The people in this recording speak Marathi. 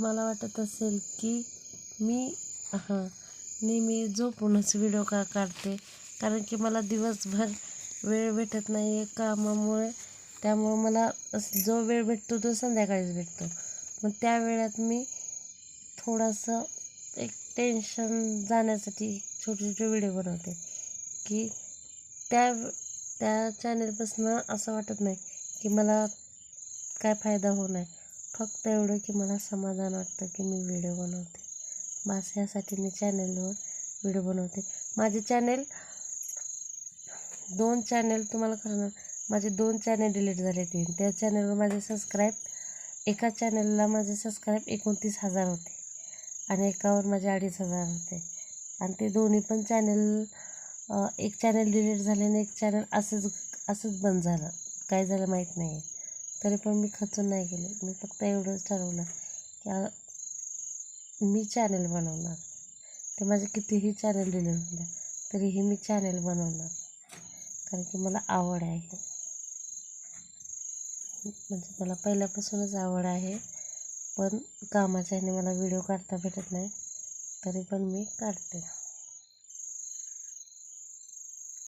तुम्हाला वाटत असेल की मी नेहमी झोपूनच व्हिडिओ का काढते, कारण की मला दिवसभर वेळ भेटत नाही आहे कामामुळे. त्यामुळं मला जो वेळ भेटतो तो संध्याकाळीच भेटतो. मग त्या वेळात मी थोडंसं एक टेन्शन जाण्यासाठी छोटे छोटे व्हिडिओ बनवते की त्या त्या चॅनेलपासून असं वाटत नाही की मला काय फायदा होणार आहे. फक्त एवढं की मला समाधान वाटतं की मी व्हिडिओ बनवते. बस ह्यासाठी मी चॅनेलवर व्हिडिओ बनवते. माझे चॅनेल 2 चॅनेल तुम्हाला खरं माझे 2 चॅनेल डिलीट झाले. त्या चॅनेलवर माझे एका चॅनेलला माझे सबस्क्राईब 29,000 होते आणि एकावर माझे 2,500 होते. आणि ते दोन्ही पण चॅनेल एक चॅनेल डिलीट झाले आणि एक चॅनल असंच बंद झालं. काय झालं माहीत नाही आहे. तरी पण मी खचून नाही गेले. मी फक्त एवढंच ठरवलं की मी चॅनेल बनवणार. ते माझे कितीही चॅनल डिलीट होऊ द्या तरीही मी चॅनेल बनवणार, कारण की मला आवड आहे. म्हणजे मला पहिल्यापासूनच आवड आहे. पण कामाच्या ह्याने मला व्हिडिओ काढता भेटत नाही, तरी पण मी काढते.